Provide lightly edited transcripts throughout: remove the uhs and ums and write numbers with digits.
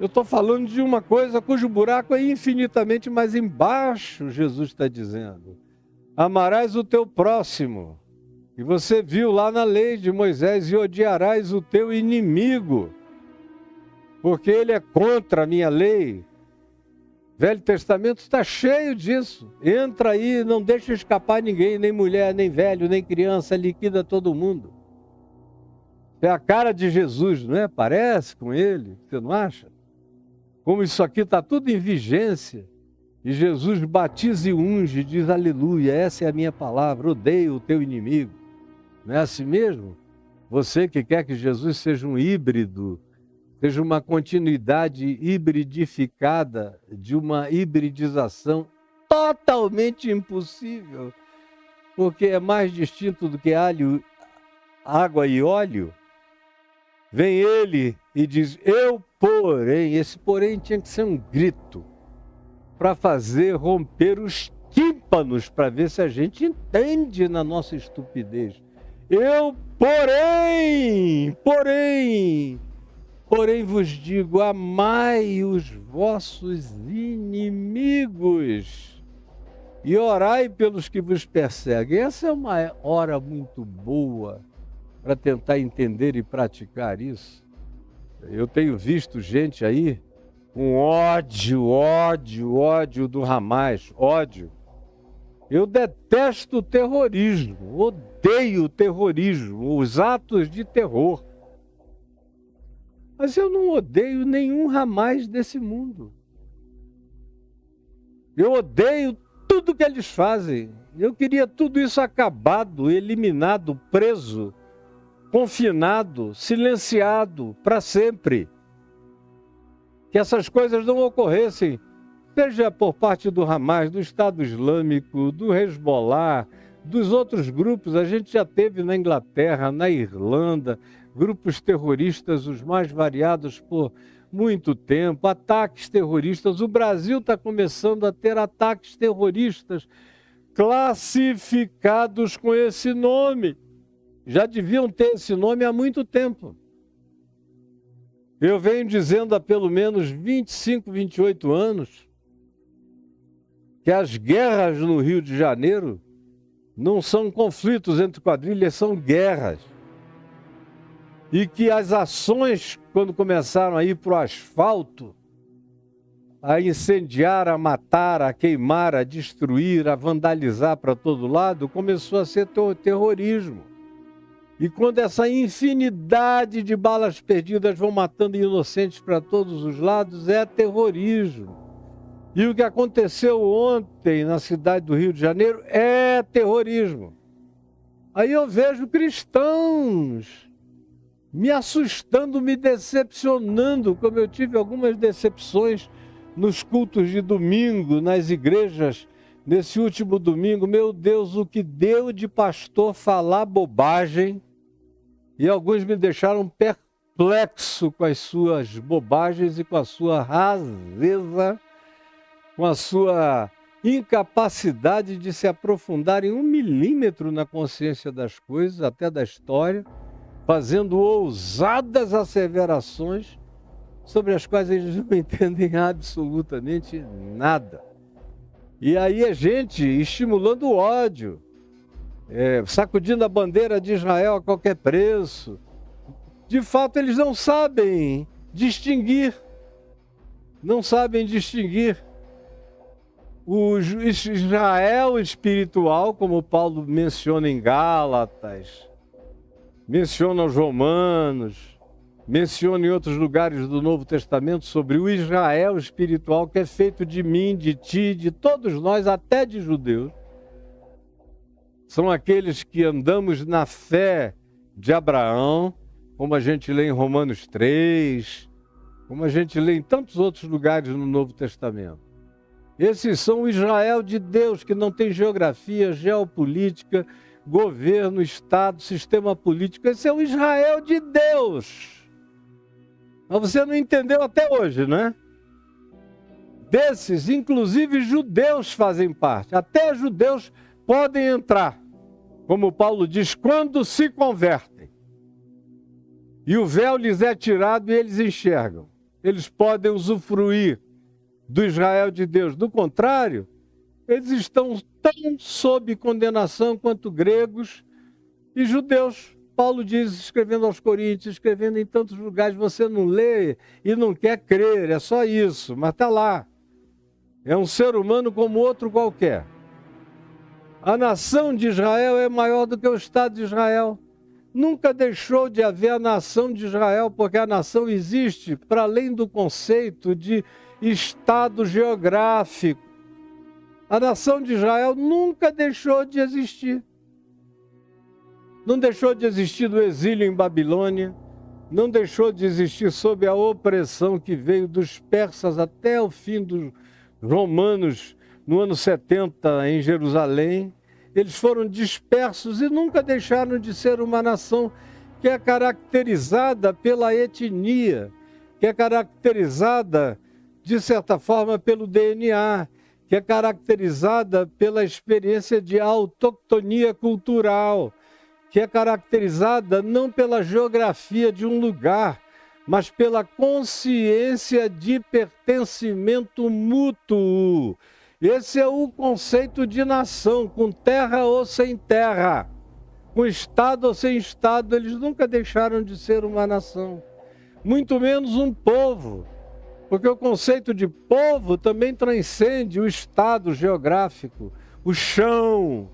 Eu estou falando de uma coisa cujo buraco é infinitamente mais embaixo, Jesus está dizendo. Amarás o teu próximo. E você viu lá na lei de Moisés, e odiarás o teu inimigo, porque ele é contra a minha lei. Velho Testamento está cheio disso. Entra aí, não deixa escapar ninguém, nem mulher, nem velho, nem criança, liquida todo mundo. É a cara de Jesus, não é? Parece com ele, você não acha? Como isso aqui está tudo em vigência. E Jesus batiza e unge, diz aleluia, essa é a minha palavra, odeio o teu inimigo. Não é assim mesmo? Você que quer que Jesus seja um híbrido, seja uma continuidade hibridificada de uma hibridização totalmente impossível, porque é mais distinto do que alho, água e óleo. Vem ele e diz, eu porém, esse porém tinha que ser um grito, para fazer romper os tímpanos, para ver se a gente entende na nossa estupidez. Eu, porém vos digo, amai os vossos inimigos e orai pelos que vos perseguem. Essa é uma hora muito boa para tentar entender e praticar isso. Eu tenho visto gente aí com ódio do Hamas, ódio. Eu detesto o terrorismo, odeio o terrorismo, os atos de terror. Mas eu não odeio nenhum Hamas desse mundo. Eu odeio tudo que eles fazem. Eu queria tudo isso acabado, eliminado, preso, confinado, silenciado para sempre. Que essas coisas não ocorressem, seja por parte do Hamas, do Estado Islâmico, do Hezbollah, dos outros grupos. A gente já teve na Inglaterra, na Irlanda, grupos terroristas os mais variados por muito tempo, ataques terroristas. O Brasil está começando a ter ataques terroristas classificados com esse nome. Já deviam ter esse nome há muito tempo. Eu venho dizendo há pelo menos 25, 28 anos que as guerras no Rio de Janeiro não são conflitos entre quadrilhas, são guerras. E que as ações, quando começaram a ir para o asfalto, a incendiar, a matar, a queimar, a destruir, a vandalizar para todo lado, começou a ser terrorismo. E quando essa infinidade de balas perdidas vão matando inocentes para todos os lados, é terrorismo. E o que aconteceu ontem na cidade do Rio de Janeiro é terrorismo. Aí eu vejo cristãos me assustando, me decepcionando, como eu tive algumas decepções nos cultos de domingo, nas igrejas, nesse último domingo. Meu Deus, o que deu de pastor falar bobagem, e alguns me deixaram perplexo com as suas bobagens e com a sua raseza, com a sua incapacidade de se aprofundar em 1 milímetro na consciência das coisas, até da história, fazendo ousadas asseverações sobre as quais eles não entendem absolutamente nada. E aí é gente estimulando o ódio, sacudindo a bandeira de Israel a qualquer preço. De fato, eles não sabem distinguir o Israel espiritual, como Paulo menciona em Gálatas, menciona os Romanos, menciona em outros lugares do Novo Testamento sobre o Israel espiritual, que é feito de mim, de ti, de todos nós, até de judeus. São aqueles que andamos na fé de Abraão, como a gente lê em Romanos 3, como a gente lê em tantos outros lugares no Novo Testamento. Esses são o Israel de Deus, que não tem geografia, geopolítica, governo, Estado, sistema político. Esse é o Israel de Deus. Mas você não entendeu até hoje, né? Desses, inclusive judeus fazem parte. Até judeus podem entrar, como Paulo diz, quando se convertem. E o véu lhes é tirado e eles enxergam. eles podem usufruir do Israel de Deus. Do contrário, eles estão tão sob condenação quanto gregos e judeus. Paulo diz, escrevendo aos Coríntios, escrevendo em tantos lugares, você não lê e não quer crer, é só isso, mas está lá. É um ser humano como outro qualquer. A nação de Israel é maior do que o Estado de Israel. Nunca deixou de haver a nação de Israel, porque a nação existe para além do conceito de Estado geográfico. A nação de Israel nunca deixou de existir. Não deixou de existir do exílio em Babilônia, não deixou de existir sob a opressão que veio dos persas até o fim dos romanos no ano 70 em Jerusalém. Eles foram dispersos e nunca deixaram de ser uma nação que é caracterizada pela etnia, que é caracterizada, de certa forma, pelo DNA, que é caracterizada pela experiência de autoctonia cultural, que é caracterizada não pela geografia de um lugar, mas pela consciência de pertencimento mútuo. Esse é o conceito de nação, com terra ou sem terra, com Estado ou sem Estado. Eles nunca deixaram de ser uma nação, muito menos um povo, porque o conceito de povo também transcende o Estado geográfico, o chão.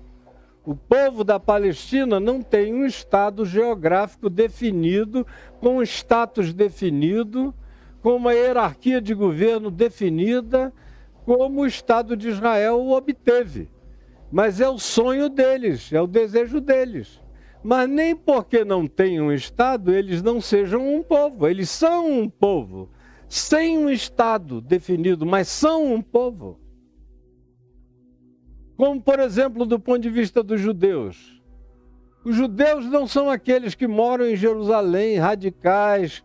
O povo da Palestina não tem um Estado geográfico definido, com um status definido, com uma hierarquia de governo definida, como o Estado de Israel o obteve. Mas é o sonho deles, é o desejo deles. Mas nem porque não tem um Estado, eles não sejam um povo. Eles são um povo, sem um Estado definido, mas são um povo. Como, por exemplo, do ponto de vista dos judeus. Os judeus não são aqueles que moram em Jerusalém, radicais,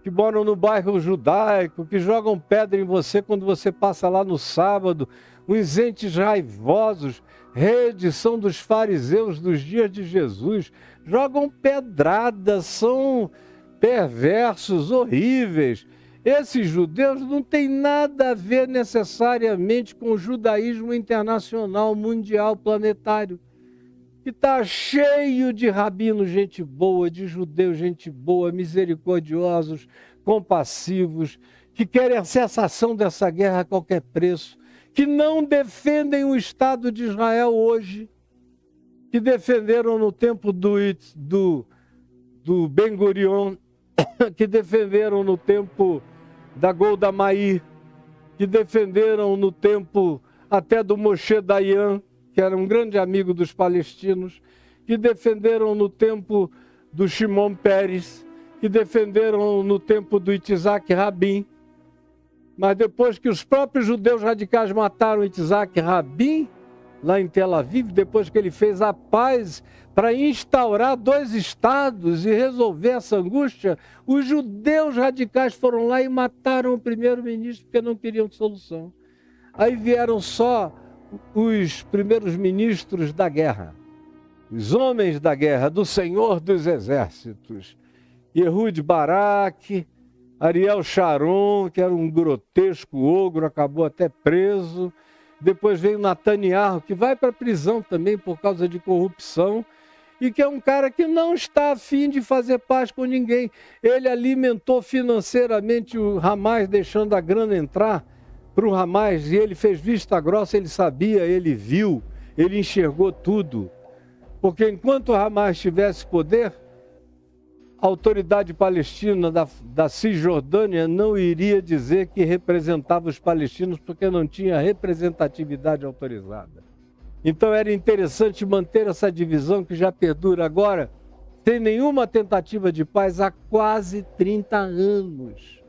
que moram no bairro judaico, que jogam pedra em você quando você passa lá no sábado, uns entes raivosos, reedição dos fariseus dos dias de Jesus, jogam pedradas, são perversos, horríveis. Esses judeus não têm nada a ver necessariamente com o judaísmo internacional, mundial, planetário, que está cheio de rabinos, gente boa, de judeus, gente boa, misericordiosos, compassivos, que querem a cessação dessa guerra a qualquer preço, que não defendem o Estado de Israel hoje, que defenderam no tempo do Ben-Gurion, que defenderam no tempo da Golda Meir, que defenderam no tempo até do Moshe Dayan, que era um grande amigo dos palestinos, que defenderam no tempo do Shimon Peres, que defenderam no tempo do Itzhak Rabin. Mas depois que os próprios judeus radicais mataram Itzhak Rabin, lá em Tel Aviv, depois que ele fez a paz para instaurar 2 estados e resolver essa angústia, os judeus radicais foram lá e mataram o primeiro-ministro porque não queriam solução. Aí vieram só os primeiros ministros da guerra, os homens da guerra, do Senhor dos Exércitos, Ehud Barak, Ariel Sharon, que era um grotesco ogro, acabou até preso. Depois veio Netanyahu, que vai para a prisão também por causa de corrupção, e que é um cara que não está a fim de fazer paz com ninguém. Ele alimentou financeiramente o Hamas, deixando a grana entrar para o Hamas, e ele fez vista grossa, ele sabia, ele viu, ele enxergou tudo. Porque enquanto o Hamas tivesse poder, a autoridade palestina da Cisjordânia não iria dizer que representava os palestinos, porque não tinha representatividade autorizada. Então era interessante manter essa divisão que já perdura agora, sem nenhuma tentativa de paz há quase 30 anos.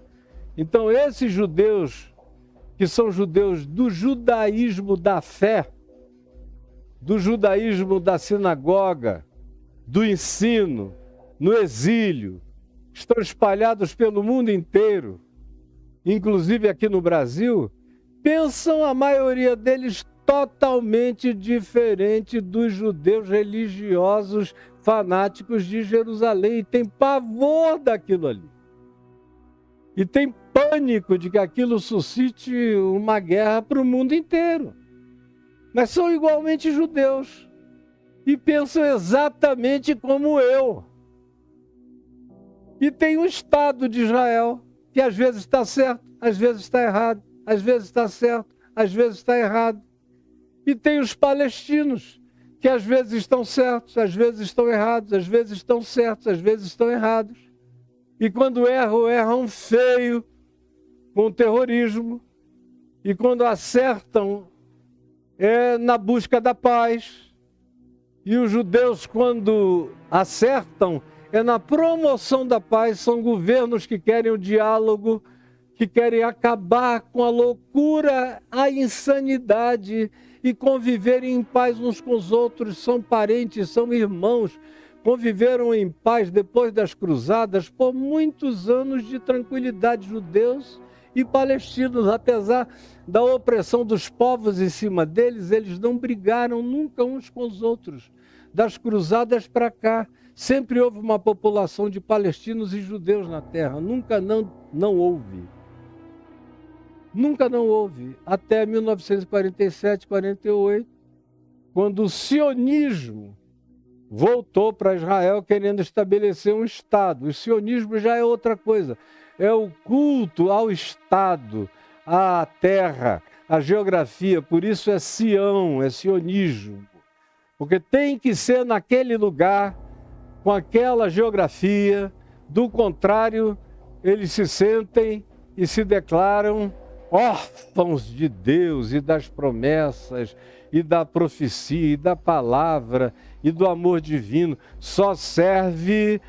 Então esses judeus, que são judeus do judaísmo da fé, do judaísmo da sinagoga, do ensino, no exílio, estão espalhados pelo mundo inteiro, inclusive aqui no Brasil, pensam a maioria deles totalmente diferente dos judeus religiosos fanáticos de Jerusalém, e tem pavor daquilo ali. E tem pânico de que aquilo suscite uma guerra para o mundo inteiro. Mas são igualmente judeus e pensam exatamente como eu. E tem o Estado de Israel, que às vezes está certo, às vezes está errado, às vezes está certo, às vezes está errado. E tem os palestinos, que às vezes estão certos, às vezes estão errados, às vezes estão certos, às vezes estão errados. E quando erram, erram feio, com terrorismo. E quando acertam, é na busca da paz. E os judeus, quando acertam, é na promoção da paz. São governos que querem o diálogo, que querem acabar com a loucura, a insanidade e conviverem em paz uns com os outros. São parentes, são irmãos. Conviveram em paz depois das cruzadas por muitos anos de tranquilidade, judeus e palestinos. Apesar da opressão dos povos em cima deles, eles não brigaram nunca uns com os outros. Das cruzadas para cá, sempre houve uma população de palestinos e judeus na terra. Nunca não houve. Nunca não houve. Até 1947, 48, quando o sionismo voltou para Israel querendo estabelecer um Estado. O sionismo já é outra coisa. É o culto ao Estado, à terra, à geografia. Por isso é Sião, é sionismo. Porque tem que ser naquele lugar, com aquela geografia. Do contrário, eles se sentem e se declaram órfãos de Deus e das promessas, e da profecia, e da palavra, e do amor divino. Só serve,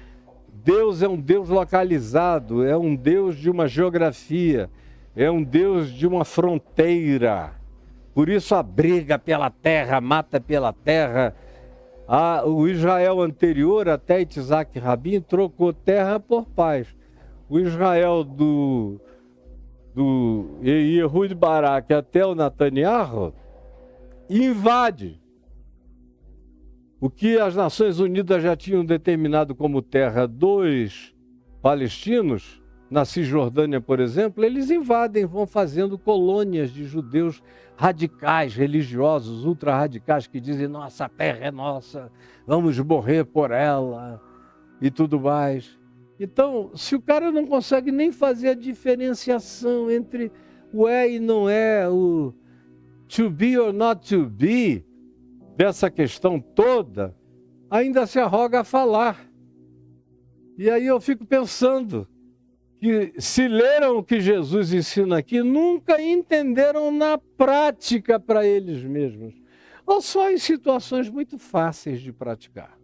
Deus é um Deus localizado, é um Deus de uma geografia, é um Deus de uma fronteira. Por isso a briga pela terra, mata pela terra. O Israel anterior, até Itzhak Rabin, trocou terra por paz. O Israel do Ehud Barak até o Netanyahu invade o que as Nações Unidas já tinham determinado como terra dos palestinos, na Cisjordânia, por exemplo. Eles invadem, vão fazendo colônias de judeus radicais, religiosos, ultra-radicais, que dizem: nossa terra é nossa, vamos morrer por ela e tudo mais. Então, se o cara não consegue nem fazer a diferenciação entre o é e não é, o to be or not to be, dessa questão toda, ainda se arroga a falar. E aí eu fico pensando que, se leram o que Jesus ensina aqui, nunca entenderam na prática para eles mesmos, ou só em situações muito fáceis de praticar.